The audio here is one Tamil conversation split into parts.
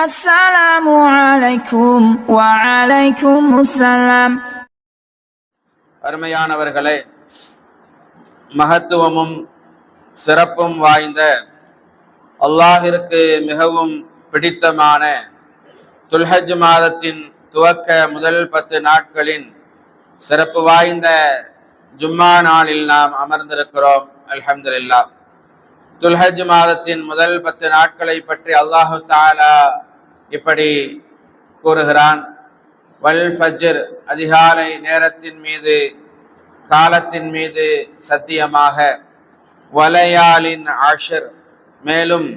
السلام عليكم وعليكم السلام. அருமையானவர்களே, மகத்துவமும் சிறப்பும் வாய்ந்த அல்லாஹிற்கு மிகவும் பிடித்தமான துல்ஹஜ் மாதத்தின் துவக்க முதல் 10 நாட்களின் சிறப்பு வாய்ந்த ஜும்மா நாளில் நாம் அமர்ந்திருக்கிறோம். அல்ஹம்துலில்லாஹ். துல்ஹஜ் மாதத்தின் முதல் 10 நாட்களை பற்றி அல்லாஹு தஆலா இப்படி கூறுகிறான். வல் ஃபஜ்ர், அதிகாலை நேரத்தின் மீது, காலத்தின் மீது சத்தியமாக. வலையாலின் அஷ்ர், மேலும்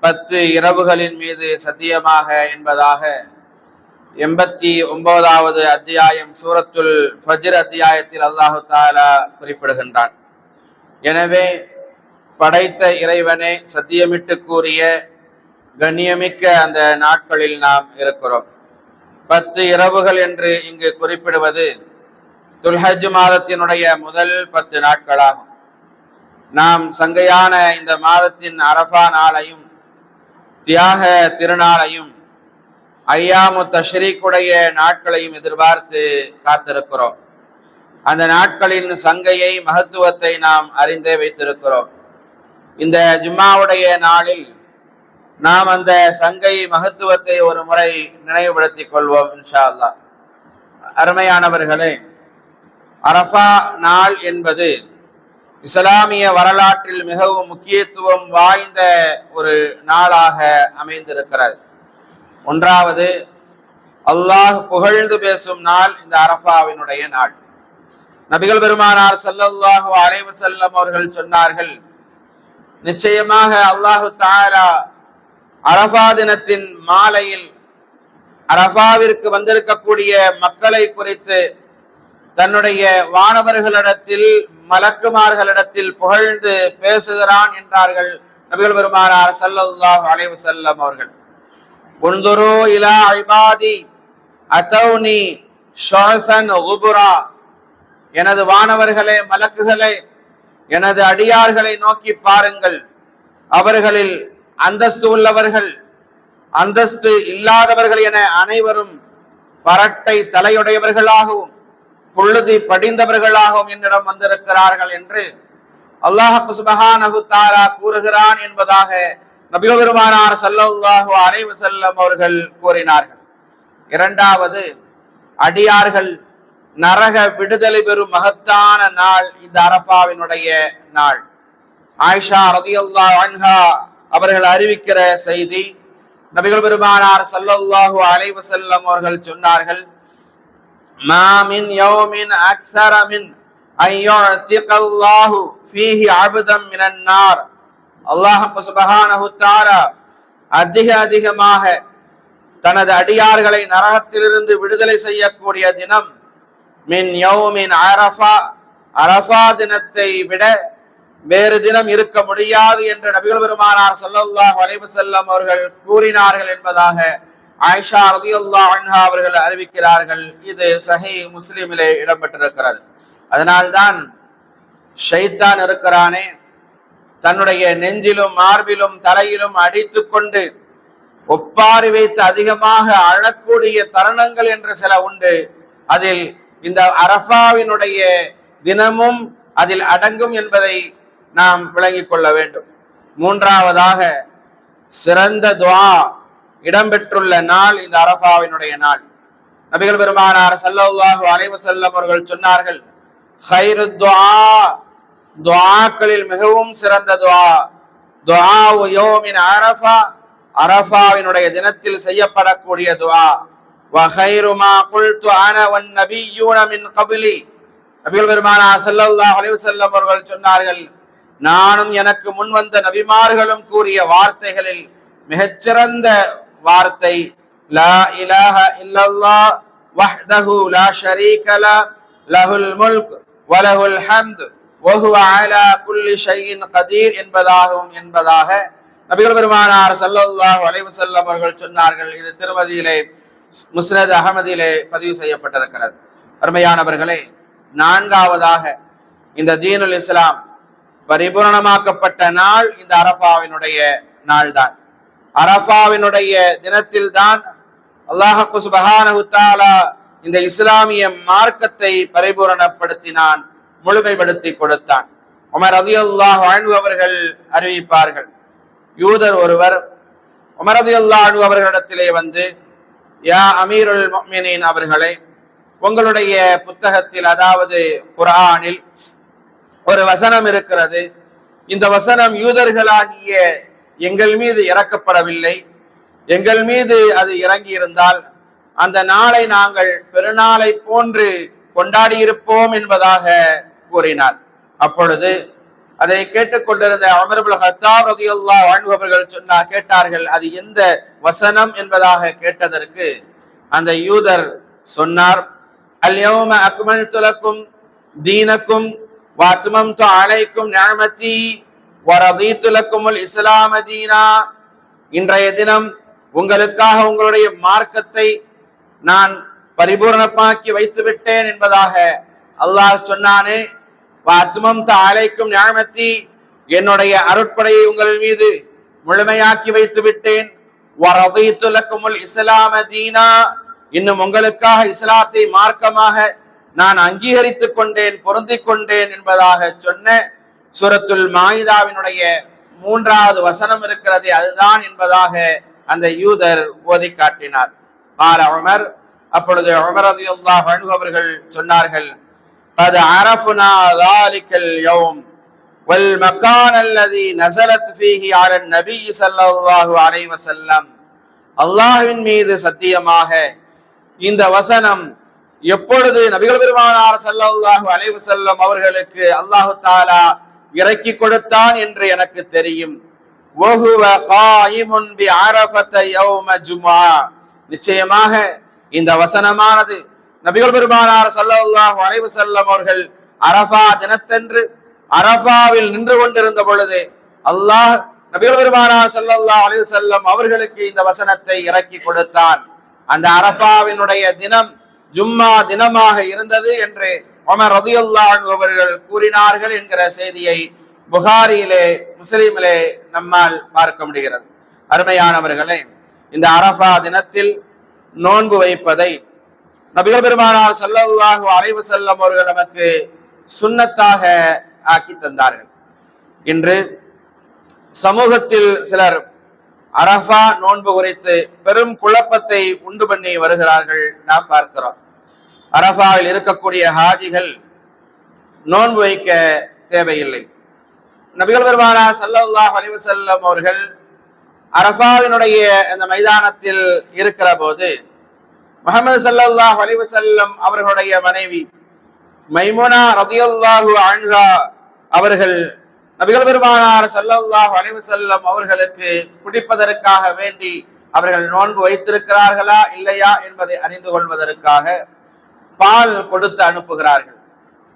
10 இரவுகளின் மீது சத்தியமாக என்பதாக 89வது அத்தியாயம் சூரத்துல் ஃபஜ்ர் அத்தியாயத்தில் அல்லாஹு தஆலா குறிப்பிடுகின்றான். எனவே படைத்த இறைவனை சத்தியமிட்டு கூறிய கண்ணியமிக்க அந்த நாட்களில் நாம் இருக்கிறோம். 10 இரவுகள் என்று இங்கு குறிப்பிடுவது துல்ஹஜ் மாதத்தினுடைய முதல் 10 நாட்களாகும். நாம் சங்கையான இந்த மாதத்தின் அரஃபா நாளையும் தியாக திருநாளையும் ஐயாமு தஷ்ரீக்குடைய நாட்களையும் எதிர்பார்த்து காத்திருக்கிறோம். அந்த நாட்களின் சங்கையை, மகத்துவத்தை நாம் அறிந்தே வைத்திருக்கிறோம். இந்த ஜும்மாவுடைய நாளில் நாம் அந்த சங்கை மகத்துவத்தை ஒரு முறை நினைவுபடுத்திக் கொள்வோம் இன்ஷா அல்லாஹ். அருமையானவர்களே, அரஃபா நாள் என்பது இஸ்லாமிய வரலாற்றில் மிகவும் முக்கியத்துவம் வாய்ந்த ஒரு நாளாக அமைந்திருக்கிறது. ஒன்றாவது, அல்லாஹ் புகழ்ந்து பேசும் நாள் இந்த அரஃபாவினுடைய நாள். நபிகள் பெருமானார் ஸல்லல்லாஹு அலைஹி வஸல்லம் அவர்கள் சொன்னார்கள், நிச்சயமாக அல்லாஹு தஆலா அரஃபா தினத்தின் மாலையில் அரஃபாவிற்கு வந்திருக்கக்கூடிய மக்களை குறித்து தன்னுடைய வானவர்களிடத்தில், மலக்குமார்களிடத்தில் புகழ்ந்து பேசுகிறான் என்றார்கள் நபிகள் பெருமானார் ஸல்லல்லாஹு அலைஹி வஸல்லம் அவர்கள். உன்துரு இலா இபாதி அதௌனி ஷுஅஸன் குபுரா, எனது வானவர்களே, மலக்குகளே, எனது அடியார்களை நோக்கி பாருங்கள். அவர்களில் அந்தஸ்து உள்ளவர்கள், அந்தஸ்து இல்லாதவர்கள் என அனைவரும் பரட்டை தலையுடையவர்களாகவும் புழுதி படிந்தவர்களாகவும் என்னிடம் வந்திருக்கிறார்கள் என்று அல்லாஹ் சுப்ஹானஹு தஆலா கூறுகிறான் என்பதாக நபிகள் பெருமானார் ஸல்லல்லாஹு அலைஹி வஸல்லம் அவர்கள் கூறினார்கள். இரண்டாவது, அடியார்கள் நரக விடுதலை பெறும் மகத்தான நாள் இந்த அரஃபாவினுடைய நாள். ஆயிஷா ரலியல்லாஹு அன்ஹா அவர்கள் அறிவிக்கிற செய்தி, நபிகள் பெருமானார் ஸல்லல்லாஹு அலைஹி வஸல்லம் அவர்கள் சொன்னார்கள், மா மின் யௌமின் அக்ஸர மின் அய்யுதிகல்லாஹு ஃபீஹி அப்தன் மினன் நார். அல்லாஹ் சுப்ஹானஹு தஆலா அதிகமாக தனது அடியார்களை நரகத்திலிருந்து விடுதலை செய்யக்கூடிய தினம் மின் யௌமின் அரஃபா, அரஃபா தினத்தை விட வேறு தினம் இருக்க முடியாது என்று நபிகள் பெருமானார் ஸல்லல்லாஹு அலைஹி வஸல்லம் அவர்கள் கூறினார்கள் என்பதாக ஆயிஷா ரலியல்லாஹு அன்ஹா அவர்கள் அறிவிக்கிறார்கள். இது சஹீஹ் முஸ்லிமிலே இடம்பெற்றிருக்கிறது. அதனால்தான் ஷைத்தான் இருக்கிறானே, தன்னுடைய நெஞ்சிலும் மார்பிலும் தலையிலும் அடித்து கொண்டு ஒப்பாரி வைத்து அதிகமாக அழக்கூடிய தருணங்கள் என்று சில உண்டு. அதில் இந்த அரஃபாவினுடைய தினமும் அதில் அடங்கும் என்பதை நாம் விளங்கிக் கொள்ள வேண்டும். மூன்றாவதாக, சிறந்த துஆ இடம்பெற்றுள்ள நாள் இந்த அரஃபாவினுடைய நாள். நபிகள் பெருமானார் ஸல்லல்லாஹு அலைஹி வஸல்லம் அவர்கள் சொன்னார்கள், கைரு துஆ, துஆக்களில் மிகவும் சிறந்த துஆ துஆஉ யௌமின் அரஃபா, அரஃபாவினுடைய தினத்தில் செய்யப்படக்கூடிய துஆ. வ கைரு மா குல்து அன வன் நபிய்யூன மின் கப்லி, நபிகள் பெருமானார் ஸல்லல்லாஹு அலைஹி வஸல்லம் அவர்கள் சொன்னார்கள், நானும் எனக்கு முன் வந்த நபிமார்களும் கூறிய வார்த்தைகளில் மிகச்சிறந்த வார்த்தை லா இலாஹ இல்லல்லாஹ் வஹ்தஹு லா ஷரீக லஹு லஹுல் முல்க் வ லஹுல் ஹம்து வ ஹுவ அலா குல்லி ஷைஇன் கதீர் என்பதாக நபிகள் பெருமானார் ஸல்லல்லாஹு அலைஹி வஸல்லம் அவர்கள் சொன்னார்கள். இது திருமதியிலே, முஸ்னத் அஹமதிலே பதிவு செய்யப்பட்டிருக்கிறது. அருமையானவர்களே, நான்காவதாக இந்த தீனுல் இஸ்லாம் பரிபூரணமாக்கப்பட்ட நாள் இந்த அரஃபாவினுடைய நாள் தான். அரஃபாவினுடைய தினத்தில் தான் அல்லாஹ் சுப்ஹானஹு தஆலா இந்த இஸ்லாமிய மார்க்கத்தை பரிபூரணப்படுத்தினான், முழுமைப்படுத்தி கொடுத்தான். உமர் ரலியல்லாஹு அன்ஹு அவர்கள் அறிவிப்பார்கள், யூதர் ஒருவர் உமர் ரலியல்லாஹு அன்ஹு அவர்களிடத்திலே வந்து, யா அமீருல் முஃமினீன் அவர்களே, உங்களுடைய புத்தகத்தில் அதாவது குர்ஆனில் ஒரு வசனம் இருக்கிறது. இந்த வசனம் யூதர்களாகிய எங்கள் மீது இறக்கப்படவில்லை. எங்கள் மீது அது இறங்கி இருந்தால் அந்த நாளை நாங்கள் பெருநாளை போன்று கொண்டாடி இருப்போம் என்பதாக கூறினார். அப்பொழுது அதை கேட்டுக்கொண்டிருந்த உமர் இப்னு கத்தாப் ரலியல்லாஹு அன்ஹு அவர்கள் கேட்டார்கள், அது எந்த வசனம் என்பதாக கேட்டதற்கு அந்த யூதர் சொன்னார், அல் யௌம அக்மல்து லக்கும் தீனக்கும் வ அத்மம்து அலைக்கும் நிஅமதி வ ரதீது லக்குமுல் இஸ்லாம தீனா. இன்றைய தினம் உங்களுக்காக உங்களுடைய மார்க்கத்தை நான் பரிபூரணமாக்கி வைத்து விட்டேன் என்பதாக அல்லாஹ் சொன்னானே. வ அத்மம்து அலைக்கும் நிஅமதி, என்னுடைய அருட்படையை உங்கள் மீது முழுமையாக்கி வைத்து விட்டேன். வ ரதீது லக்குமுல் இஸ்லாம தீனா, இன்னும் உங்களுக்காக இஸ்லாத்தை மார்க்கமாக நான் அங்கீகரித்துக் கொண்டேன், பொருந்திக் கொண்டேன் என்பதாக சொன்ன சூரத்துல் மாயிதாவினுடைய 3வது வசனம் இருக்கிறது, அதுதான் என்பதாக அந்த யூதர் ஓதி காட்டினார். உமர், அப்பொழுது உமர் ரலியல்லாஹு அன்ஹு அவர்கள் சொன்னார்கள், قد عرفنا ذلك اليوم والمكان الذي نزلت فيه على النبي صلى الله عليه وسلم. அல்லாஹ்வின் மீது சத்தியமாக இந்த வசனம் எப்பொழுது நபிகள் பெருமானார் ஸல்லல்லாஹு அலைஹி வஸல்லம் அவர்களுக்கு அல்லாஹ் தஆலா இறக்கி கொடுத்தான் என்று எனக்கு தெரியும். வஹுவ காயிமுன் பி அரஃபத யௌம ஜும்ஆ, நிச்சயமாக இந்த வசனமானது நபிகள் பெருமானார் ஸல்லல்லாஹு அலைஹி வஸல்லம் அவர்கள் அரஃபா தினத்தன்று அரஃபாவில் நின்று கொண்டிருந்த பொழுது அல்லாஹ் நபிகள் பெருமானார் ஸல்லல்லாஹு அலைஹி வஸல்லம் அவர்களுக்கு இந்த வசனத்தை இறக்கி கொடுத்தான். அந்த அரஃபாவினுடைய தினம் ஜும்மா தினமாக இருந்தது என்று உமர் ரலியல்லாஹு அன்ஹு அவர்கள் கூறினார்கள் என்கிற செய்தியை புகாரியிலே முஸ்லிமிலே நம்மால் பார்க்க முடிகிறது. அருமையானவர்களே, இந்த அரஃபா தினத்தில் நோன்பு வைப்பதை நபிகள் பெருமானார் ஸல்லல்லாஹு அலைஹி வஸல்லம் அவர்கள் நமக்கு சுன்னத்தாக ஆக்கி தந்தார்கள். இன்று சமூகத்தில் சிலர் அரஃபா நோன்பு குறித்து பெரும் குழப்பத்தை உண்டு பண்ணி வருகிறார்கள், நாம் பார்க்கிறோம். அரஃபாவில் இருக்கக்கூடிய ஹாஜிகள் நோன்பு வைக்க தேவையில்லை. நபிகள் பெருமானார் ஸல்லல்லாஹு அலைஹி வஸல்லம் அவர்கள் அரஃபாவினுடைய அந்த மைதானத்தில் இருக்கிற போது முஹம்மது ஸல்லல்லாஹு அலைஹி வஸல்லம் அவர்களுடைய மனைவி மைமுனா ரலியல்லாஹு அன்ஹா அவர்கள் நபிகள் பெருமானார் ஸல்லல்லாஹு அலைஹி வஸல்லம் அவர்களுக்கு குடிப்பதற்காக வேண்டி அவர்கள் நோன்பு வைத்திருக்கிறார்களா இல்லையா என்பதை அறிந்து கொள்வதற்காக பால் கொடுத்து அனுப்புகிறார்கள்.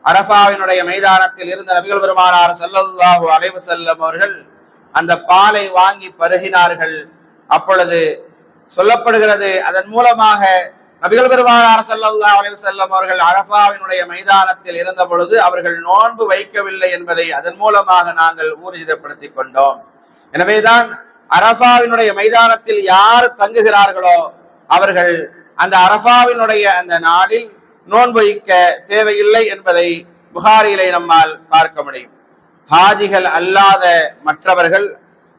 அரஃபாவினுடைய மைதானத்தில் இருந்த நபிகள் பெருமானார் ஸல்லல்லாஹு அலைஹி வஸல்லம் அவர்கள் அந்த பாலை வாங்கி பருகினார்கள். அப்பொழுது சொல்லப்படுகிறது, அதன் மூலமாக நபிகள் பெருமானார் ஸல்லல்லாஹு அலைஹி வஸல்லம் அவர்கள் அரஃபாவினுடைய மைதானத்தில் இருந்த பொழுது அவர்கள் நோன்பு வைக்கவில்லை என்பதை அதன் மூலமாக நாங்கள் ஊர்ஜிதப்படுத்திக் கொண்டோம். எனவேதான் அரஃபாவினுடைய மைதானத்தில் யார் தங்குகிறார்களோ அவர்கள் அந்த அரஃபாவினுடைய அந்த நாளில் நோன்பு வைக்க தேவையில்லை என்பதை புகாரியிலே நம்மால் பார்க்க முடியும். ஹாஜிகள் அல்லாத மற்றவர்கள்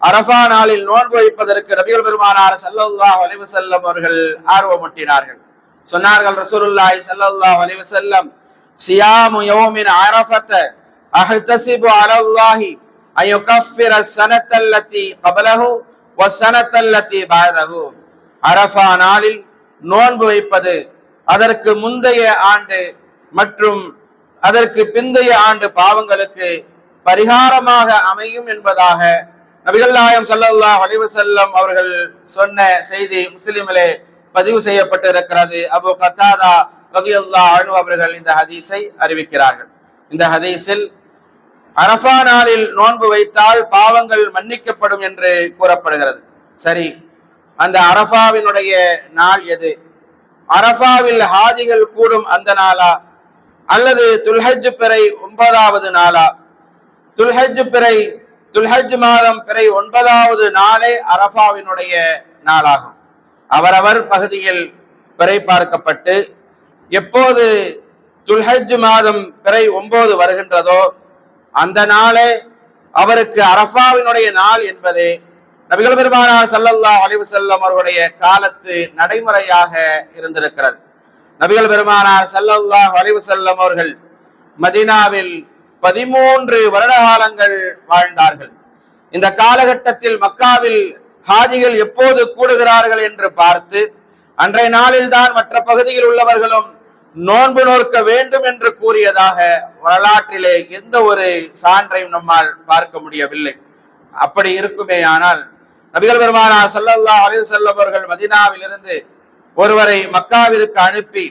அரஃபா நாளில் நோன்பு வைப்பதற்கு நபிகள் பெருமானார் ஸல்லல்லாஹு அலைஹி வஸல்லம் அவர்கள் ஆர்வமூட்டினார்கள். சொன்னார்கள், ரசூலுல்லாஹி ஸல்லல்லாஹு அலைஹி வஸல்லம், சியாமு யௌமின் அரஃபத அஹ்தஸிபு அலல்லாஹி அயுகஃபிர ஸனத்தல்லதி கப்லஹு வஸனத்தல்லதி பஅதஹு. அரஃபா நாளில் நோன்பு வைப்பது அதற்கு முந்தைய ஆண்டு மற்றும் அதற்கு பிந்தைய ஆண்டு பாவங்களுக்கு பரிகாரமாக அமையும் என்பதாக நபிகள் நாயகம் ஸல்லல்லாஹு அலைஹி வஸல்லம் அவர்கள் சொன்ன செய்தி முஸ்லிமிலே பதிவு செய்யப்பட்டிருக்கிறது. அபூ கத்தாதா ரலியல்லாஹு அன்ஹு அவர்கள் இந்த ஹதீஸை அறிவிக்கிறார்கள். இந்த ஹதீஸில் அரஃபா நாளில் நோன்பு வைத்தால் பாவங்கள் மன்னிக்கப்படும் என்று கூறப்படுகிறது. சரி, அந்த அரஃபாவினுடைய நாள் எது? அரஃபாவில் ஹாஜிகள் கூடும் அந்த நாளா அல்லது துல்ஹஜ் பிறை 9வது நாளா? துல்ஹஜ் பிறை துல்ஹஜ் மாதம் பிறை 9வது நாளே அரஃபாவினுடைய நாளாகும். அவரவர் பகுதியில் பிறை பார்க்கப்பட்டு எப்போது துல்ஹஜ் மாதம் பிறை 9 வருகின்றதோ அந்த நாளே அவருக்கு அரஃபாவினுடைய நாள் என்பதே நபிகள் பெருமானார் ஸல்லல்லாஹு அலைஹி வஸல்லம் அவர்களுடைய காலத்து நடைமுறையாக இருந்திருக்கிறது. நபிகள் பெருமானார் ஸல்லல்லாஹு அலைஹி வஸல்லம் அவர்கள் மதீனாவில் 13 வருட காலங்கள் வாழ்ந்தார்கள். இந்த காலகட்டத்தில் மக்காவில் ஹாஜிகள் எப்போது கூடுகிறார்கள் என்று பார்த்து அன்றைய நாளில் தான் மற்ற பகுதியில் உள்ளவர்களும் நோன்பு நோக்க வேண்டும் என்று கூறியதாக வரலாற்றிலே எந்த ஒரு சான்றையும் நம்மால் பார்க்க முடியவில்லை. அப்படி இருக்குமே ஆனால் நபிகள் பெருமானார் ஸல்லல்லாஹு அலைஹி வஸல்லம் அவர்கள் மதீனாவில் இருந்து ஒருவரை மக்காவிற்கு அனுப்பி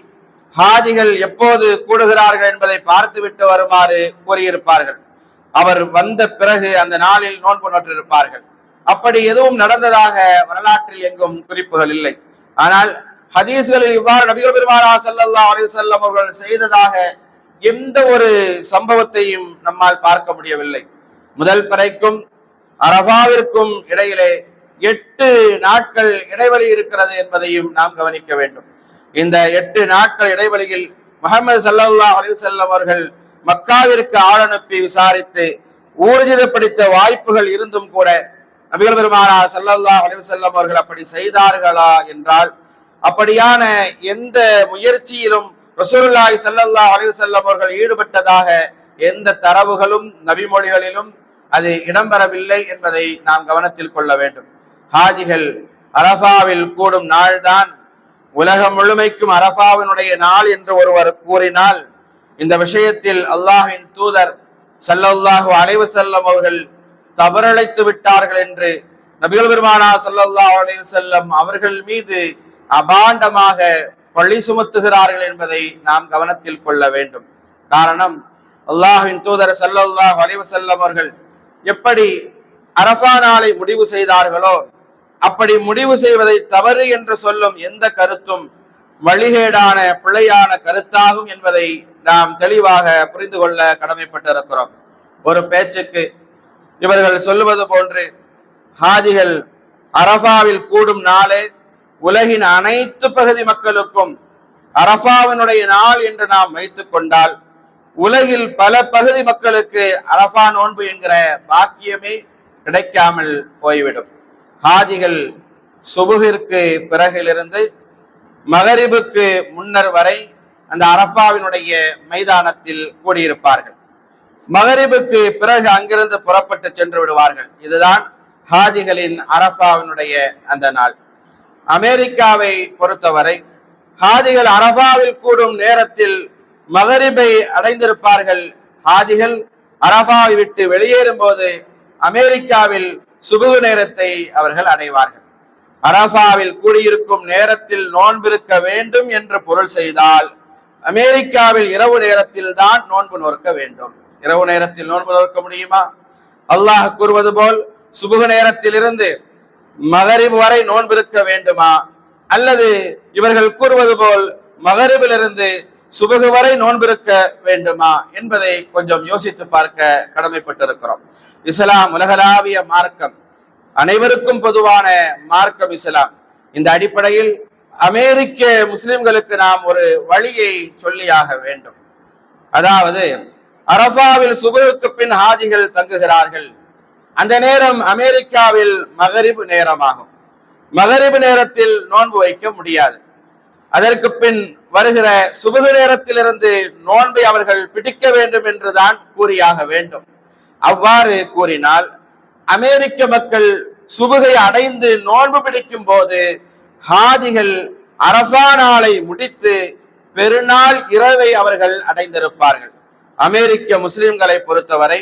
ஹாஜிகள் எப்போது கூடுகிறார்கள் என்பதை பார்த்துவிட்டு வருமாறு கூறியிருப்பார்கள். அவர் வந்த பிறகு அந்த நாளில் நோன்பு நோற்றிருப்பார்கள். அப்படி எதுவும் நடந்ததாக வரலாற்றில் எங்கும் குறிப்புகள் இல்லை. ஆனால் ஹதீஸ்களில் இவ்வாறு நபிகள் பெருமானார் ஸல்லல்லாஹு அலைஹி வஸல்லம் அவர்கள் செய்ததாக எந்த ஒரு சம்பவத்தையும் நம்மால் பார்க்க முடியவில்லை. முதல் பிறைக்கும் அரஃபாவிற்கும் இடையிலே 8 நாட்கள் இடைவெளி இருக்கிறது என்பதையும் நாம் கவனிக்க வேண்டும். இந்த 8 நாட்கள் இடைவெளியில் முஹம்மது ஸல்லல்லாஹு அலைஹி வஸல்லம் அவர்கள் மக்காவிற்கு ஆள் அனுப்பி விசாரித்து ஊர்ஜிதப்படுத்த வாய்ப்புகள் இருந்தும் கூட நபிகள் பெருமானார் ஸல்லல்லாஹு அலைஹி வஸல்லம் அவர்கள் அப்படி செய்தார்களா என்றால் அப்படியான எந்த முயற்சியிலும் ரசூலுல்லாஹி ஸல்லல்லாஹு அலைஹி வஸல்லம் அவர்கள் ஈடுபட்டதாக எந்த தரவுகளும் நபிமொழிகளிலும் அது இடம்பெறவில்லை என்பதை நாம் கவனத்தில் கொள்ள வேண்டும். ஹாஜிகள் அரஃபாவில் கூடும் நாள்தான் உலகம் முழுமைக்கும் அரஃபாவினுடைய நாள் என்று ஒருவர் கூறினால் இந்த விஷயத்தில் அல்லாஹ்வின் தூதர் ஸல்லல்லாஹு அலைஹி வஸல்லம் அவர்கள் தவறழைத்து விட்டார்கள் என்று நபிகள் பெருமானார் ஸல்லல்லாஹு அலைஹி வஸல்லம் அவர்கள் மீது அபாண்டமாக பழி சுமத்துகிறார்கள் என்பதை நாம் கவனத்தில் கொள்ள வேண்டும். காரணம், அல்லாஹ்வின் தூதர் ஸல்லல்லாஹு அலைஹி வஸல்லம் அவர்கள் எப்படி அரஃபா நாளை முடிவு செய்தார்களோ அப்படி முடிவு செய்வதை தவறு என்று சொல்லும் எந்த கருத்தும் வழிகேடான பிழையான கருத்தாகும் என்பதை நாம் தெளிவாக புரிந்து கொள்ள கடமைப்பட்டிருக்கிறோம். ஒரு பேச்சுக்கு இவர்கள் சொல்லுவது போன்று ஹாஜிகள் அரஃபாவில் கூடும் நாளே உலகின் அனைத்து பகுதி மக்களுக்கும் அரஃபாவினுடைய நாள் என்று நாம் வைத்துக் கொண்டால் உலகில் பல பகுதி மக்களுக்கு அரஃபா நோன்பு என்கிற பாக்கியமே கிடைக்காமல் போய்விடும். ஹாஜிகள் சுபுகிற்கு பிறகிலிருந்து மகரிபுக்கு முன்னர் வரை அந்த அரஃபாவினுடைய மைதானத்தில் கூடியிருப்பார்கள். மகரிபுக்கு பிறகு அங்கிருந்து புறப்பட்டு சென்று விடுவார்கள். இதுதான் ஹாஜிகளின் அரஃபாவினுடைய அந்த நாள். அமெரிக்காவை பொறுத்தவரை ஹாஜிகள் அரஃபாவில் கூடும் நேரத்தில் மகரிபை அடைந்திருப்பார்கள். ஹாஜிகள் அரஃபாவை விட்டு வெளியேறும் போது அமெரிக்காவில் சுபுகு நேரத்தை அவர்கள் அடைவார்கள். அரஃபாவில் கூடியிருக்கும் நேரத்தில் நோன்பிருக்க வேண்டும் என்று பொருள் செய்தால் அமெரிக்காவில் இரவு நேரத்தில் தான் நோன்பு நோக்க வேண்டும். இரவு நேரத்தில் நோன்பு நோக்க முடியுமா? அல்லாஹ் கூறுவது போல் சுபுகு நேரத்தில் இருந்து மகரிப் வரை நோன்பிருக்க வேண்டுமா? அல்லது இவர்கள் கூறுவது போல் மகரிபிலிருந்து சுபுகு வரை நோன்பிருக்க வேண்டுமா என்பதை கொஞ்சம் யோசித்து பார்க்க கடமைப்பட்டிருக்கிறோம். இஸ்லாம் உலகளாவிய மார்க்கம், அனைவருக்கும் பொதுவான மார்க்கம் இஸ்லாம். இந்த அடிப்படையில் அமெரிக்க முஸ்லிம்களுக்கு நாம் ஒரு வழியை சொல்லியாக வேண்டும். அதாவது அரஃபாவில் சுபுகுக்கு பின் ஹாஜிகள் தங்குகிறார்கள். அந்த நேரம் அமெரிக்காவில் மகரிப் நேரமாகும். மகரிப் நேரத்தில் நோன்பு வைக்க முடியாது. அதற்கு பின் வருகிற சுபுகு நேரத்திலிருந்து நோன்பை அவர்கள் பிடிக்க வேண்டும் என்றுதான் கூறியாக வேண்டும். அவ்வாறு கூறினால் அமெரிக்க மக்கள் சுபுகை அடைந்து நோன்பு பிடிக்கும் போது ஹாஜிகள் அரஃபா நாளை முடித்து பெருநாள் இரவை அவர்கள் அடைந்திருப்பார்கள். அமெரிக்க முஸ்லிம்களை பொறுத்தவரை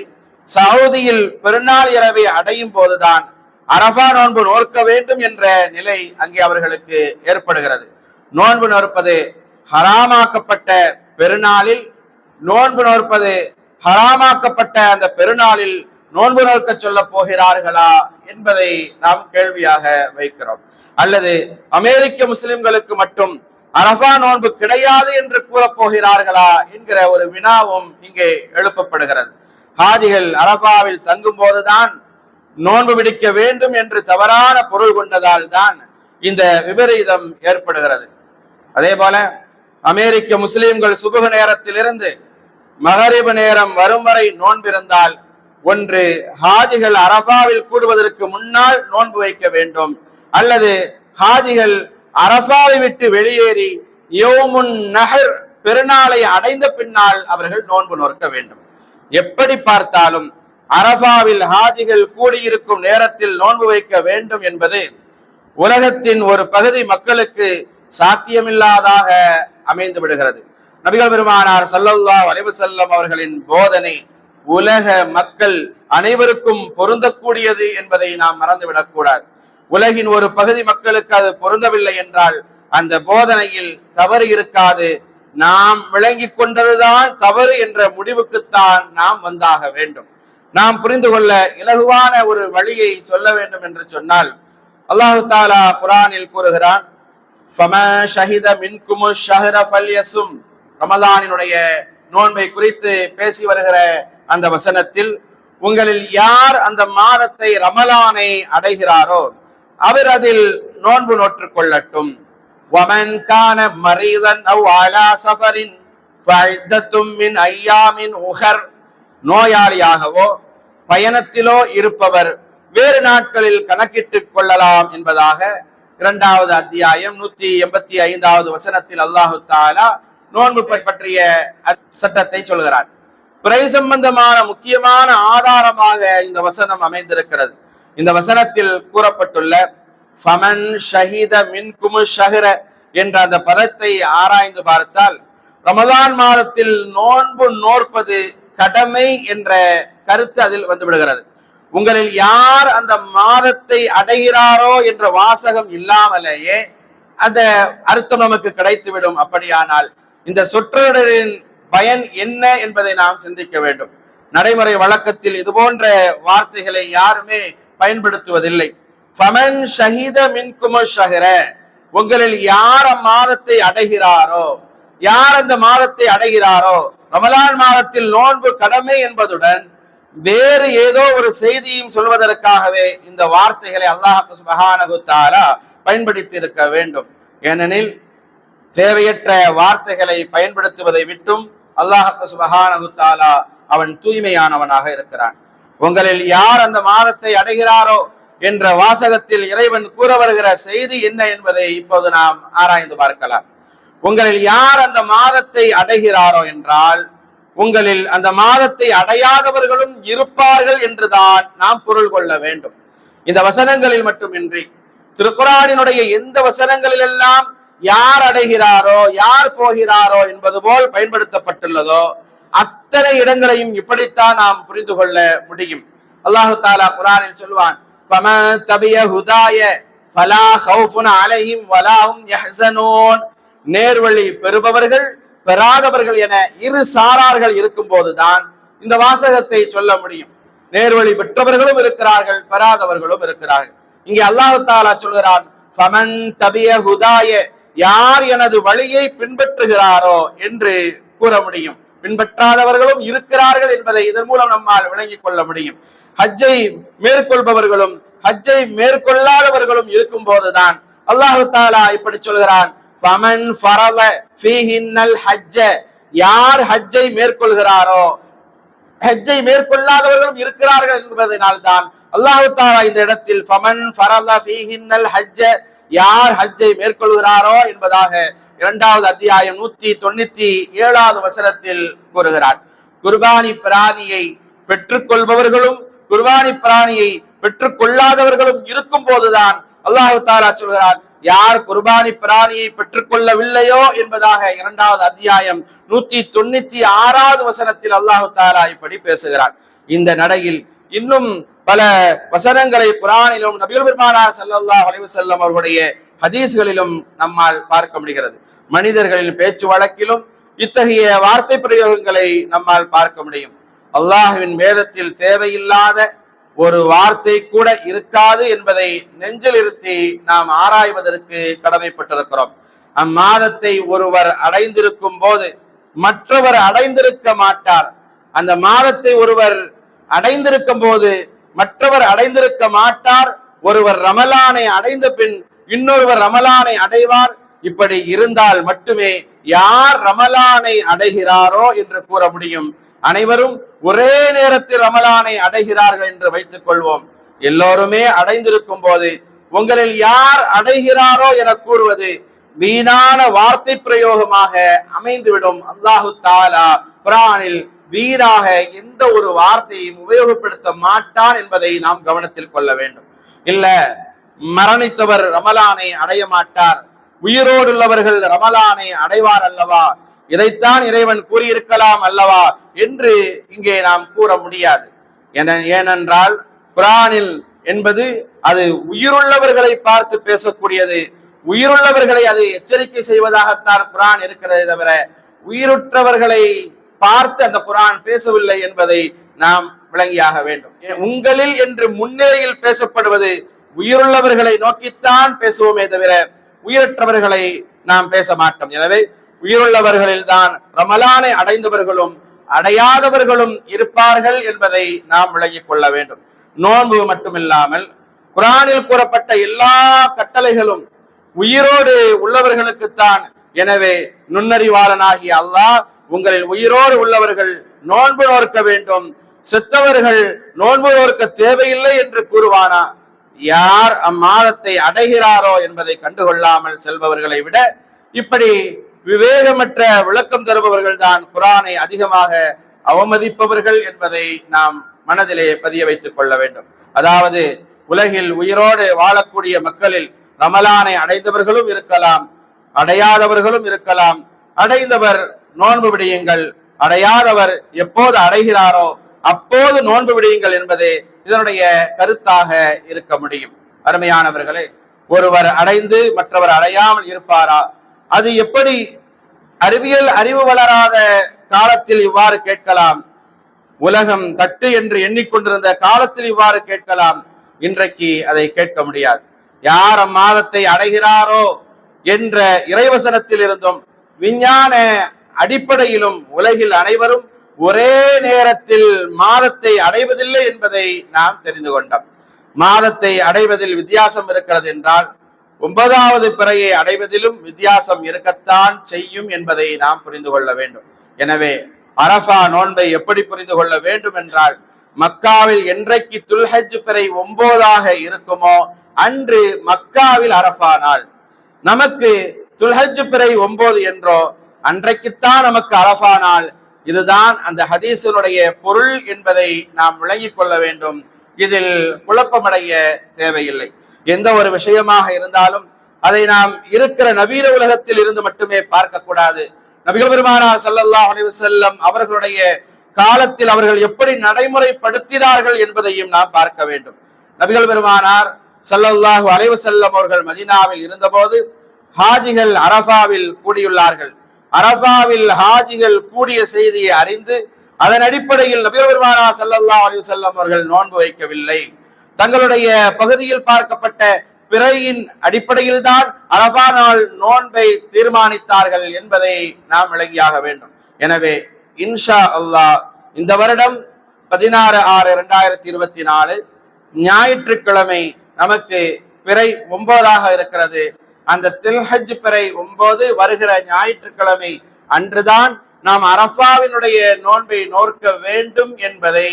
சவுதியில் பெருநாள் இரவை அடையும் போதுதான் அரஃபா நோன்பு நோக்க வேண்டும் என்ற நிலை அங்கே அவர்களுக்கு ஏற்படுகிறது. நோன்பு நோற்பது ஹராமாக்கப்பட்ட பெருநாளில் நோன்பு நோற்பது ஹராமாக்கப்பட்ட அந்த பெருநாளில் நோன்பு நோக்க சொல்ல போகிறார்களா என்பதை நாம் கேள்வியாக வைக்கிறோம். அல்லது அமெரிக்க முஸ்லிம்களுக்கு மட்டும் அரஃபா நோன்பு கிடையாது என்று கூறப்போகிறார்களா என்கிற ஒரு வினாவும் இங்கே எழுப்பப்படுகிறது. ஹாஜிகள் அரஃபாவில் தங்கும் போதுதான் நோன்பு பிடிக்க வேண்டும் என்று தவறான பொருள் கொண்டதால் தான் இந்த விபரீதம் ஏற்படுகிறது. அதே போல அமெரிக்க முஸ்லிம்கள் சுபுக நேரத்திலிருந்து மகரிபு நேரம் வரும் வரை நோன்பிருந்தால் ஒன்று ஹாஜிகள் அரஃபாவில் கூடுவதற்கு முன்னால் நோன்பு வைக்க வேண்டும், அல்லது ஹாஜிகள் அரஃபாவை விட்டு வெளியேறி யௌமுன் நஹர் பெருநாளை அடைந்த பின்னால் அவர்கள் நோன்பு நோக்க வேண்டும். எப்படி பார்த்தாலும் அரஃபாவில் ஹாஜிகள் கூடியிருக்கும் நேரத்தில் நோன்பு வைக்க வேண்டும் என்பது உலகத்தின் ஒரு பகுதி மக்களுக்கு சாத்தியமில்லாதாக அமைந்து விடுகிறது. நபிகள் பெருமானார் ஸல்லல்லாஹு அலைஹி வஸல்லம் அவர்களின் போதனை உலக மக்கள் அனைவருக்கும் பொருந்தக்கூடியது என்பதை நாம் மறந்துவிடக் கூடாது. உலகின் ஒரு பகுதி மக்களுக்கு அது பொருந்தவில்லை என்றால் அந்த போதனையில் தவறு இருக்காது. நாம் விளங்கி கொண்டதுதான் தவறு என்ற முடிவுக்குத்தான் நாம் வந்தாக வேண்டும். நாம் புரிந்து கொள்ள இலகுவான ஒரு வழியை சொல்ல வேண்டும் என்று சொன்னால், அல்லாஹு தாலா குர்ஆனில் கூறுகிறான், ஃபமன் ஷஹித மின்குமுஷ் ஷஹ்ர ஃபல்யஸும். ரமலானினுடைய நோன்பை குறித்து பேசி வருகிற அந்த வசனத்தில், உங்களில் யார் அந்த மாதத்தை ரமலானை அடைகிறாரோ அவர் அதில் நோன்பு நோற்றுக் கொள்ளட்டும். வமன் கான மரீதன் அவ் அலா சஃபரின் ஃபஇத்தத்தும் மின் ஐயாமின் உஹர். நோயாளியாகவோ பயணத்திலோ இருப்பவர் வேறு நாட்களில் கணக்கிட்டுக் கொள்ளலாம் என்பதாக 2வது அத்தியாயம் 185வது வசனத்தில் அல்லாஹு தாலா நோன்பு பற்றிய சட்டத்தை சொல்கிறார். பிறை சம்பந்தமான முக்கியமான ஆதாரமாக இந்த வசனம் அமைந்திருக்கிறது. இந்த வசனத்தில் கூறப்பட்டுள்ள ஃபமன் ஷஹித மின்குமு ஷஹ்ர என்ற அந்த பதத்தை ஆராய்ந்து பார்த்தால், ரமலான் மாதத்தில் நோன்பு நோற்பது கடமை என்ற கருத்து அதில் வந்து விடுகிறது. உங்களில் யார் அந்த மாதத்தை அடைகிறாரோ என்ற வாசகம் இல்லாமலேயே அந்த அர்த்தம் நமக்கு கிடைத்துவிடும். அப்படியானால் இந்த சொற்றொடரின் பயன் என்ன என்பதை நாம் சிந்திக்க வேண்டும். நடைமுறை வழக்கத்தில் இது போன்ற வார்த்தைகளை யாருமே பயன்படுத்துவதில்லை. ஃபமன் ஷஹித மின்குமு ஷஹ்ர, உங்களில் யார் அம்மாதத்தை அடைகிறாரோ, யார் அந்த மாதத்தை அடைகிறாரோ, ரமலான் மாதத்தில் நோன்பு கடமை என்பதுடன் வேறு ஏதோ ஒரு செய்தியும் சொல்வதற்காகவே இந்த வார்த்தைகளை அல்லாஹ் சுப்ஹானஹு வ தஆலா பயன்படுத்தி இருக்க வேண்டும். ஏனெனில் தேவையற்ற வார்த்தைகளை பயன்படுத்துவதை விட்டும் அல்லாஹ் சுப்ஹானஹு வ தஆலா அவன் தூய்மையானவனாக இருக்கிறான். உங்களில் யார் அந்த மாதத்தை அடைகிறாரோ என்ற வாசகத்தில் இறைவன் கூற வருகிற செய்தி என்ன என்பதை இப்போது நாம் ஆராய்ந்து பார்க்கலாம். உங்களில் யார் அந்த மாதத்தை அடைகிறாரோ என்றால், உங்களில் அந்த மாதத்தை அடையாதவர்களும் இருப்பார்கள் என்றுதான் நாம் பொருள் கொள்ள வேண்டும். இந்த வசனங்களில் மட்டுமின்றி திருக்குர்ஆனினுடைய எந்த வசனங்களில் எல்லாம் யார் அடைகிறாரோ யார் போகிறாரோ என்பது போல் பயன்படுத்தப்பட்டுள்ளதோ அத்தனை இடங்களையும் இப்படித்தான் நாம் புரிந்து கொள்ள முடியும். அல்லாஹு தாலா குர்ஆனில் சொல்வான், ஃபமன் தபிய ஹுதாய ஃபலா ஹௌஃபுன் அலைஹிம் வலா ஹும் யஹ்ஸனூன். நேர்வழி பெறுபவர்கள் பெறாதவர்கள் என இரு சாரார்கள் இருக்கும் போதுதான் இந்த வாசகத்தை சொல்ல முடியும். நேர்வழி பெற்றவர்களும் இருக்கிறார்கள், பெறாதவர்களும் இருக்கிறார்கள். இங்கே அல்லாஹு தாலா சொல்கிறான், ஃபமன் தபிய ஹுதாய, யார் எனது வழியை பின்பற்றுகிறாரோ என்று கூற முடியும். பின்பற்றாதவர்களும் இருக்கிறார்கள் என்பதை இதன் மூலம் நம்மால் விளங்கிக் கொள்ள முடியும். ஹஜ்ஜை மேற்கொள்பவர்களும் ஹஜ்ஜை மேற்கொள்ளாதவர்களும் இருக்கும் போதுதான் அல்லாஹு தாலா இப்படி சொல்கிறான், ஃபமன் ஃபரல ஃபீஹின்னல் ஹஜ்ஜ, யார் ஹஜ்ஜை மேற்கொள்கிறாரோ, ஹஜ்ஜை மேற்கொள்ளாதவர்களும் இருக்கிறார்கள் என்பதனால் தான் அல்லாஹு தஆலா இந்த இடத்தில் ஃபமன் ஃபரல ஃபீஹின்னல் ஹஜ்ஜ, யார் ஹஜ்ஜை மேற்கொள்கிறாரோ என்பதாக 2வது அத்தியாயம் 197வது வசனத்தில் கூறுகிறார். குர்பானி பிராணியை பெற்றுக்கொள்பவர்களும் குர்பானி பிராணியை பெற்றுக் கொள்ளாதவர்களும் இருக்கும் போதுதான் அல்லாஹு தஆலா சொல்கிறார், யார் குர்பானி பிராணியை பெற்றுக் கொள்ளவில்லையோ என்பதாக 2வது அத்தியாயம் 196வது வசனத்தில் அல்லாஹு தஆலா இப்படி பேசுகிறார். இந்த நடையில் இன்னும் பல வசனங்களை குர்ஆனிலும் நபிகள் பெருமானார் ஸல்லல்லாஹு அலைஹி வஸல்லம் அவர்களுடைய ஹதீஸ்களிலும் நம்மால் பார்க்க முடிகிறது. மனிதர்களின் பேச்சு வழக்கிலும் இத்தகைய வார்த்தை பிரயோகங்களை நம்மால் பார்க்க முடியும். அல்லாஹ்வின் வேதத்தில் தேவையில்லாத ஒரு வார்த்தை கூட இருக்காது என்பதை நெஞ்சில் இருத்தி நாம் ஆராய்வதற்கு கடமைப்பட்டிருக்கிறோம். அம்மாதத்தை ஒருவர் அடைந்திருக்கும் போது மற்றவர் அடைந்திருக்க மாட்டார். அந்த மாதத்தை ஒருவர் அடைந்திருக்கும் போது மற்றவர் அடைந்திருக்க மாட்டார். ஒருவர் ரமலானை அடைந்த பின் இன்னொருவர் ரமலானை அடைவார். இப்படி இருந்தால் மட்டுமே யார் ரமலானை அடைகிறாரோ என்று கூற முடியும். அனைவரும் ஒரே நேரத்தில் ரமலானை அடைகிறார்கள் என்று வைத்துக் கொள்வோம். எல்லோருமே அடைந்திருக்கும் போது உங்களில் யார் அடைகிறாரோ என கூறுவது வீணான வார்த்தை பிரயோகமாக அமைந்துவிடும். அல்லாஹு தாலா குர்ஆனில் வீணாக எந்த ஒரு வார்த்தையும் உபயோகப்படுத்த மாட்டான் என்பதை நாம் கவனத்தில் கொள்ள வேண்டும். இல்ல, மரணித்தவர் ரமலானை அடைய மாட்டார், உயிரோடு உள்ளவர்கள் ரமலானை அடைவார் அல்லவா, இதைத்தான் இறைவன் கூறியிருக்கலாம் அல்லவா என்று இங்கே நாம் கூற முடியாது. ஏனென்றால் குர்ஆனில் என்பது அது உயிருள்ளவர்களை பார்த்து பேசக்கூடியது. உயிருள்ளவர்களை அது எச்சரிக்கை செய்வதாகத்தான் குர்ஆன் இருக்கிறதே தவிர உயிருற்றவர்களை பார்த்து அந்த குர்ஆன் பேசவில்லை என்பதை நாம் விளங்கியாக வேண்டும். உங்களில் என்று முன்னிலையில் பேசப்படுவது உயிருள்ளவர்களை நோக்கித்தான் பேசுவோமே தவிர உயிரற்றவர்களை நாம் பேச மாட்டோம். எனவே உயிருள்ளவர்களில் தான் ரமலானை அடைந்தவர்களும் அடையாதவர்களும் இருப்பார்கள் என்பதை நாம் விளங்கிக் கொள்ள வேண்டும். நோன்பு மட்டுமில்லாமல் குர்ஆனில் கூறப்பட்ட எல்லா கட்டளைகளும் உயிரோடு உள்ளவர்களுக்குத்தான். எனவே நுண்ணறிவாளனாகிய அல்லாஹ் உங்களில் உயிரோடு உள்ளவர்கள் நோன்பு நோக்க வேண்டும், செத்தவர்கள் நோன்பு நோக்க தேவையில்லை என்று கூறுவானா? யார் அம்மாதத்தை அடைகிறாரோ என்பதை கண்டுகொள்ளாமல் செல்பவர்களை விட இப்படி விவேகமற்ற விளக்கம் தருபவர்கள் தான் குர்ஆனை அதிகமாக அவமதிப்பவர்கள் என்பதை நாம் மனதிலே பதிய வைத்துக் கொள்ள வேண்டும். அதாவது உலகில் உயிரோடு வாழக்கூடிய மக்களில் ரமலானை அடைந்தவர்களும் இருக்கலாம், அடையாதவர்களும் இருக்கலாம். அடைந்தவர் நோன்பு விடியுங்கள், அடையாதவர் எப்போது அடைகிறாரோ அப்போது நோன்பு விடியுங்கள் என்பதே இதனுடைய கருத்தாக இருக்க முடியும். அருமையானவர்களே, ஒருவர் அடைந்து மற்றவர் அடையாமல் இருப்பாரா? அது எப்படி? அறிவியல் அறிவு வளராத காலத்தில் இவ்வாறு கேட்கலாம், உலகம் தட்டு என்று எண்ணிக்கொண்டிருந்த காலத்தில் இவ்வாறு கேட்கலாம். இன்றைக்கு அதை கேட்க முடியாது. யார் அம்மாதத்தை அடைகிறாரோ என்ற இறைவசனத்தில் இருந்தும் விஞ்ஞான அடிப்படையிலும் உலகில் அனைவரும் ஒரே நேரத்தில் மாதத்தை அடைவதில்லை என்பதை நாம் தெரிந்து கொண்டோம். மாதத்தை அடைவதில் வித்தியாசம் இருக்கிறது என்றால் 9வது பிறையை அடைவதிலும் வித்தியாசம் இருக்கத்தான் செய்யும் என்பதை நாம் புரிந்து கொள்ள வேண்டும். எனவே அரஃபா நோன்பை எப்படி புரிந்து கொள்ள வேண்டும் என்றால், மக்காவில் என்றைக்கு துல்ஹஜ் பிறை 9ஆக இருக்குமோ அன்று மக்காவில் அரஃபா நாள். நமக்கு துல்ஹஜ் பிறை 9 என்றோ அன்றைக்குத்தான் நமக்கு அரஃபா நாள். இதுதான் அந்த ஹதீஸினுடைய பொருள் என்பதை நாம் விளங்கிக் கொள்ள வேண்டும். இதில் குழப்பமடைய தேவையில்லை. எந்த ஒரு விஷயமாக இருந்தாலும் அதை நாம் இருக்கிற நவீன உலகத்தில் இருந்து மட்டுமே பார்க்க கூடாது. நபிகள் பெருமானார் ஸல்லல்லாஹு அலைஹி வஸல்லம் அவர்களுடைய காலத்தில் அவர்கள் எப்படி நடைமுறைப்படுத்தினார்கள் என்பதையும் நாம் பார்க்க வேண்டும். நபிகள் பெருமானார் ஸல்லல்லாஹு அலைஹி வஸல்லம் அவர்கள் மதீனாவில் இருந்தபோது ஹாஜிகள் அரஃபாவில் கூடியுள்ளார்கள். அரஃபாவில் ஹாஜிகள் கூடிய செய்தியை அறிந்து அதன் அடிப்படையில் நபிகள் பெருமானார் ஸல்லல்லாஹு அலைஹி வஸல்லம் அவர்கள் நோன்பு வைக்கவில்லை. தங்களுடைய பகுதியில் பார்க்கப்பட்ட பிறையின் அடிப்படையில் தான் அரஃபா நாள் நோன்பை தீர்மானித்தார்கள் என்பதை நாம் விளங்கியாக வேண்டும். எனவே இன்ஷா அல்லாஹ் இந்த வருடம் 16/6/2024 ஞாயிற்றுக்கிழமை நமக்கு பிறை 9ஆக இருக்கிறது. அந்த தில்ஹஜ் பிறை 9 வருகிற ஞாயிற்றுக்கிழமை அன்றுதான் நாம் அரஃபாவினுடைய நோன்பை நோக்க வேண்டும் என்பதை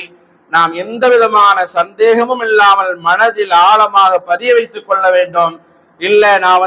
நாம் எந்த விதமான சந்தேகமும் இல்லாமல் மனதில் ஆழமாக பதிய வைத்துக் கொள்ள வேண்டும். இல்ல, நான்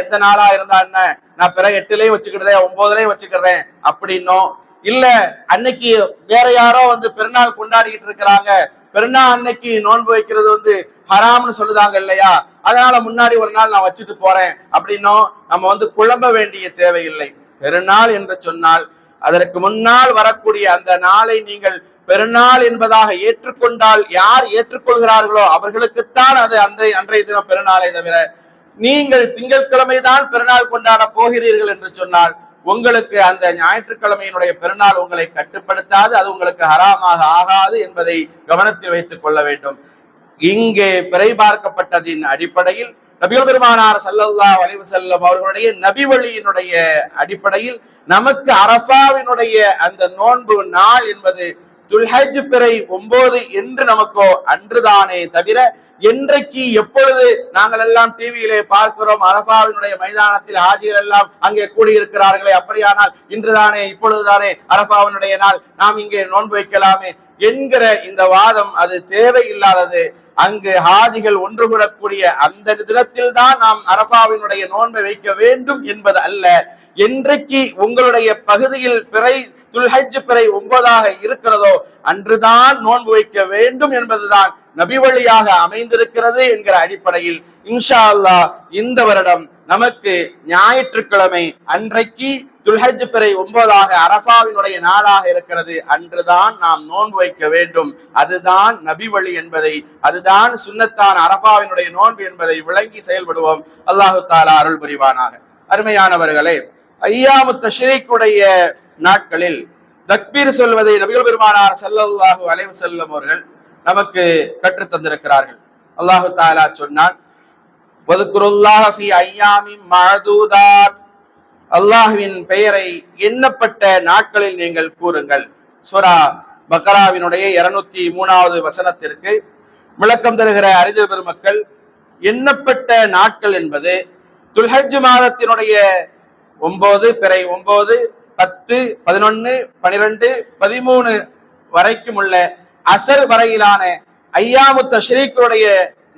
எந்த நாளா இருந்தா என்ன, நான் பிற 8லயும் வச்சுக்கிறதே 9லயும் வச்சுக்கிறேன் அப்படின்னும் இல்ல, அன்னைக்கு வேற யாரோ பெருநாள் கொண்டாடிக்கிட்டு இருக்கிறாங்க, பெருநாள் அன்னைக்கு நோன்பு வைக்கிறது ஹராம்னு சொல்லுதாங்க இல்லையா, அதனால முன்னாடி ஒரு நாள் நான் வச்சுட்டு போறேன் அப்படின்னும் நம்ம குழம்ப வேண்டிய தேவையில்லை. பெருநாள் என்று சொன்னால் அதற்கு முன்னால் வரக்கூடிய அந்த நாளை நீங்கள் பெருநாள் என்பதாக ஏற்றுக்கொண்டால் யார் ஏற்றுக்கொள்கிறார்களோ அவர்களுக்குத்தான் அது அன்றைய தினம் பெருநாளை தவிர நீங்கள் திங்கட்கிழமை தான் பெருநாள் கொண்டாட போகிறீர்கள் என்று சொன்னால் உங்களுக்கு அந்த ஞாயிற்றுக்கிழமையினுடைய பெருநாள் உங்களை கட்டுப்படுத்தாது, அது உங்களுக்கு ஹராமாக ஆகாது என்பதை கவனத்தில் வைத்துக் கொள்ள வேண்டும். இங்கே பிறை பார்க்கப்பட்டதின் அடிப்படையில் நபிகள் பெருமானார் ஸல்லல்லாஹு அலைஹி வஸல்லம் அவர்களுடைய நபி வழியினுடைய அடிப்படையில் நமக்கு அரஃபாவினுடைய அந்த நோன்பு நாள் என்பது துல்ஹஜ் பிறை 9 என்று நமக்கோ அன்றுதானே தவிர, என்றைக்கு எப்பொழுது நாங்கள் எல்லாம் டிவியிலே பார்க்கிறோம் அரபாவினுடைய மைதானத்தில் ஹாஜிகள் எல்லாம் அங்கே கூடியிருக்கிறார்களே, அப்படியானால் இன்றுதானே இப்பொழுதுதானே அரபாவினுடைய நாள், நாம் இங்கே நோன்பு வைக்கலாமே என்கிற இந்த வாதம் அது தேவையில்லாதது. அங்கு ஹாஜிகள் ஒன்று கூடக்கூடிய அந்த தினத்தில் தான் நாம் அரபாவினுடைய நோன்பை வைக்க வேண்டும் என்பது அல்ல. என்றைக்கு உங்களுடைய பகுதியில் பிறை துல்ஹஜ் பிறை 9ஆக இருக்கிறதோ அன்றுதான் நோன்பு வைக்க வேண்டும் என்பதுதான் நபி வழியாக அமைந்திருக்கிறது என்கிற அடிப்படையில் இன்ஷா அல்லாஹ் இந்த வருடம் நமக்கு ஞாயிற்றுக்கிழமை அன்றைக்கு துல்ஹஜ் பிறை 9ஆக அரபாவினுடைய நாளாக இருக்கிறது. அன்றுதான் நாம் நோன்பு வைக்க வேண்டும். அதுதான் நபி வழி என்பதை, அதுதான் சுன்னத்தான் அரபாவினுடைய நோன்பு என்பதை விளங்கி செயல்படுவோம். அல்லாஹு தாலா அருள் புரிவானாக. அருமையானவர்களே, ஐயாமு தஷ்ரீக்குடைய நாட்களில் தக்பீர் சொல்வதை நபிகள் பெருமானார் ஸல்லல்லாஹு அலைஹி வஸல்லம் அவர்கள் நமக்கு கற்றுத் தந்திருக்கிறார்கள். அல்லாஹு தஆலா சொன்னான், வذ்குருல்லாஹ ஃபீ அய்யாமின் மஅதூதாத், அல்லாஹ்வின் பெயரை எண்ணப்பட்ட நாட்களில் நீங்கள் கூறுங்கள். சூரா பக்ராவினுடைய 203வது வசனத்திற்கு விளக்கம் தருகிற அறிஞர் பெருமக்கள், எண்ணப்பட்ட நாட்கள் என்பது துல்ஹஜ் மாதத்தினுடைய 9 பிறை 9, 10, 11, 12, 13 வரைக்கும் உள்ள அசர் வரையிலான ஐயாமு தஷ்ரீக்குடைய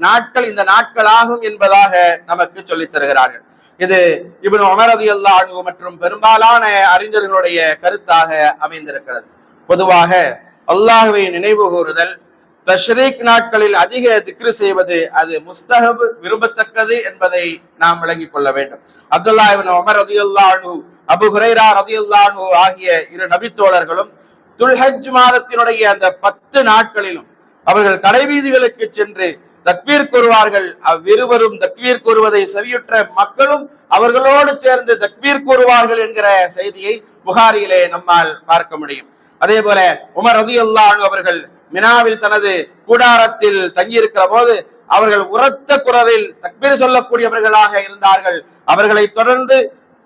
நாட்கள் இந்த நாட்கள் ஆகும் என்பதாக நமக்கு சொல்லித் தருகிறார்கள். இது இப்னு உமர் ரலியல்லாஹு அன்ஹு மற்றும் பெரும்பாலான அறிஞர்களுடைய கருத்தாக அமைந்திருக்கிறது. பொதுவாக அல்லாஹ்வை நினைவு கூறுதல், தஷ்ரீக் நாட்களில் அதிக திக்ரு செய்வது அது முஸ்தஹப், விரும்பத்தக்கது என்பதை நாம் விளங்கிக் கொள்ள வேண்டும். அப்துல்லா இப்னு உமர் ரலியல்லாஹு அன்ஹு, அபு ஹுரைரா ரலியல்லாஹு அன்ஹு ஆகிய இரு நபித்தோழர்களும் துல்ஹஜ் மாதத்தினுடைய அந்த 10 நாட்களிலும் அவர்கள் கடைவீதிகளுக்கு சென்று தக்பீர் கூறுவார்கள். அவ்விருவரும் தக்பீர் கூறுவதை செவியுற்ற மக்களும் அவர்களோடு சேர்ந்து தக்பீர் கூறுவார்கள் என்கிற செய்தியை புகாரியிலே நம்மால் பார்க்க முடியும். அதே போல உமர் ரலியல்லாஹு அன்ஹு அவர்கள் மினாவில் தனது கூடாரத்தில் தங்கியிருக்கிற போது அவர்கள் உரத்த குரலில் தக்பீர் சொல்லக்கூடியவர்களாக இருந்தார்கள். அவர்களை தொடர்ந்து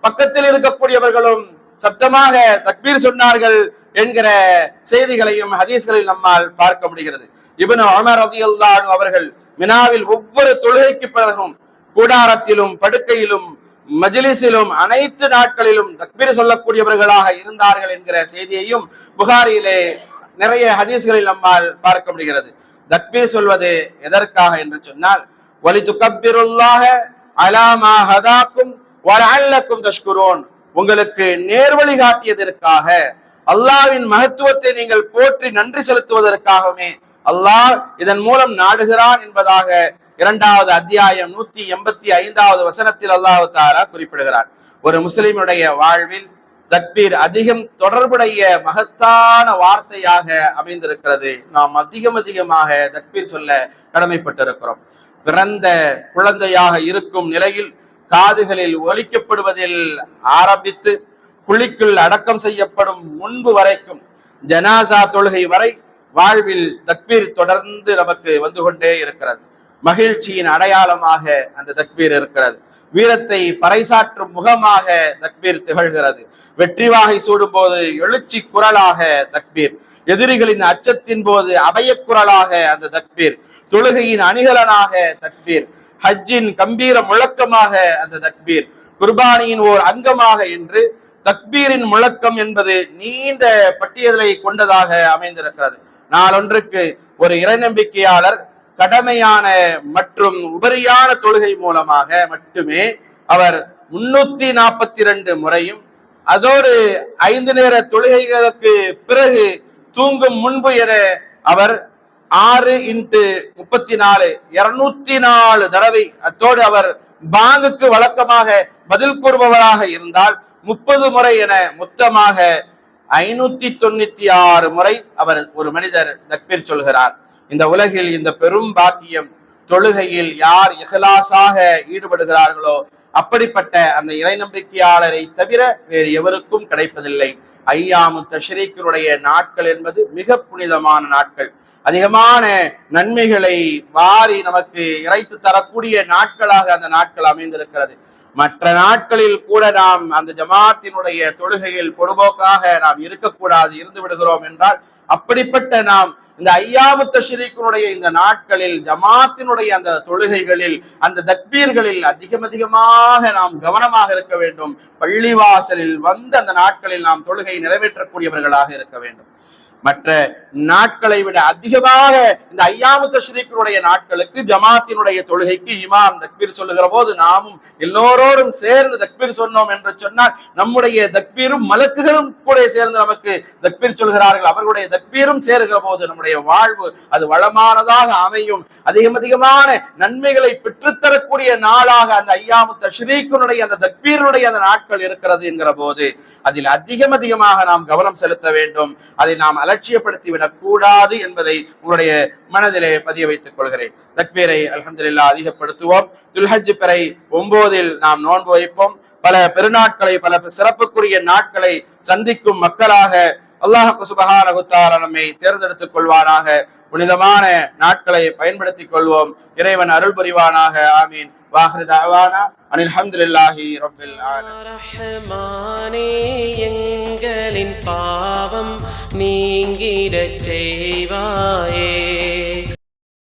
பக்கத்தில் இருக்கக்கூடியவர்களும் சப்தமாக தக்பீர் சொன்னார்கள் என்கிற செய்திகளையும் ஹதீஸ்களில் நம்மால் பார்க்க முடிகிறது. இப்னு உமர் ரலியல்லாஹு அன்ஹு அவர்கள் மினாவில் ஒவ்வொரு தொழுகைக்கு பிறகும் கூடாரத்திலும் படுக்கையிலும் மஜ்லிஸிலும் அனைத்து நாட்களிலும் தக்பீர் சொல்லக்கூடியவர்களாக இருந்தார்கள் என்கிற செய்தியையும் புகாரியிலே நிறைய ஹதீஸ்களில் நம்மால் பார்க்க முடிகிறது. தக்பீர் சொல்வது எதற்காக என்று சொன்னால், வலிதுகப்பிருல்லாஹ அலா மா ஹதாக்கும் வலஅல்லக்கும் தஷ்குரூன், உங்களுக்கு நேர்வழி காட்டியதற்காக, அல்லாஹ்வின் மகத்துவத்தை நீங்கள் போற்றி நன்றி செலுத்துவதற்காகவே அல்லாஹ் இதன் மூலம் நாடுகிறான் என்பதாக 2வது அத்தியாயம் 185வது வசனத்தில் அல்லாஹ் தஆலா குறிப்பிடுகிறார். ஒரு முஸ்லிமுடைய வாழ்வில் தக்பீர் அதிகம் தொடர்புடைய மகத்தான வார்த்தையாக அமைந்திருக்கிறது. நாம் அதிகமாக தக்பீர் சொல்ல கடமைப்பட்டிருக்கிறோம். பிறந்த குழந்தையாக இருக்கும் நிலையில் காதுகளில் ஒலிக்கப்படுவதில் ஆரம்பித்து குழிக்குள் அடக்கம் செய்யப்படும் முன்பு வரைக்கும் ஜனாசா தொழுகை வரை வாழ்வில் தக்பீர் தொடர்ந்து நமக்கு வந்து கொண்டே இருக்கிறது. மகிழ்ச்சியின் அடையாளமாக அந்த தக்பீர் இருக்கிறது. வீரத்தை பறைசாற்றும் முகமாக தக்பீர் திகழ்கிறது. வெற்றி வாகை சூடும் போது எழுச்சி குரலாக தக்பீர், எதிரிகளின் அச்சத்தின் போது அபய குரலாக அந்த தக்பீர், தொழுகையின் அணிகலனாக தக்பீர், ஹஜ்ஜின் கம்பீர முழக்கமாக அந்த தக்பீர், குர்பானியின் ஓர் அங்கமாக என்று தக்பீரின் முழக்கம் என்பது நீண்ட பட்டியலை கொண்டதாக அமைந்திருக்கிறது. நாளொன்றுக்கு ஒரு இறைநம்பிக்கையாளர் கடமையான மற்றும் உபரியான தொழுகை மூலமாக மட்டுமே அவர் 342 முறையும், அதோடு 5 நேர தொழுகைகளுக்கு பிறகு தூங்கும் முன்பு என அவர் 6 × 34 204 தடவை, அத்தோடு அவர் பாங்குக்கு வழக்கமாக பதில் கூறுபவராக இருந்தால் 30 முறை என மொத்தமாக 596 முறை அவர் ஒரு மனிதர் தக்பீர் சொல்கிறார். இந்த உலகில் இந்த பெரும் பாக்கியம் தொழுகையில் யார் இஹ்லாஸாக ஈடுபடுகிறார்களோ அப்படிப்பட்ட அந்த இறை நம்பிக்கையாளரை தவிர வேறு எவருக்கும் கிடைப்பதில்லை. ஐயாமு தஷ்ரீக்குடைய நாட்கள் என்பது மிக புனிதமான நாட்கள். அதிகமான நன்மைகளை வாரி நமக்கு இறைத்து தரக்கூடிய நாட்களாக அந்த நாட்கள் அமைந்திருக்கிறது. மற்ற நாட்களில் கூட நாம் அந்த ஜமாத்தினுடைய தொழுகையில் பொதுபோக்காக நாம் இருக்கக்கூடாது, இருந்து விடுகிறோம் என்றால் அப்படிப்பட்ட நாம் இந்த ஐயாமு தஷ்ரீக்கினுடைய இந்த நாட்களில் ஜமாத்தினுடைய அந்த தொழுகைகளில் அந்த தக்பீர்களில் அதிகமாக நாம் கவனமாக இருக்க வேண்டும். பள்ளிவாசலில் வந்து அந்த நாட்களில் நாம் தொழுகை நிறைவேற்றக்கூடியவர்களாக இருக்க வேண்டும். மற்ற நாட்களை விட அதிகமாக இந்த ஐயாமு தஷ்ரீக்கினுடைய நாட்களுக்கு ஜமாத்தினுடைய தொழுகைக்கு இமாம் தக்பீர் சொல்லுகிற போது நாமும் எல்லோரோடும் சேர்ந்து தக்பீர் சொன்னோம் என்று சொன்னால் நம்முடைய தக்பீரும் மலக்குகளும் கூட சேர்ந்து நமக்கு தக்பீர் சொல்கிறார்கள். அவர்களுடைய தக்பீரும் சேருகிற போது நம்முடைய வாழ்வு அது வளமானதாக அமையும். அதிகமான நன்மைகளை பெற்றுத்தரக்கூடிய நாளாக அந்த ஐயாமு தஷ்ரீக்கினுடைய அந்த தக்பீருடைய அந்த நாட்கள் இருக்கிறது என்கிற போது அதில் அதிகமாக நாம் கவனம் செலுத்த வேண்டும். அதை நாம் அலட்சியப்படுத்தி விடக் கூடாது என்பதை உங்களுடைய மனதிலே பதிய வைத்துக் கொள்கிறேன். தக்பீரை அல்ஹம்துலில்லாஹ் அதிகப்படுத்துவோம். துல்ஹஜ் பிறை 9 நாம் நோன்பு வைப்போம். பல பெருநாட்களை பல சிறப்புக்குரிய நாட்களை சந்திக்கும் மக்களாக அல்லாஹ் சுப்ஹானஹு வ தஆலா நம்மை தேர்ந்தெடுத்துக் கொள்வானாக. புனிதமான நாட்களை பயன்படுத்திக் கொள்வோம். இறைவன் அருள் புரிவானாக. ஆமீன். வாஹிரு தஅவானா அனில் ஹம்துலில்லாஹி ரப்பில் ஆலமீன். எங்களின் பாவம் நீங்கிடச் செய்வாயே.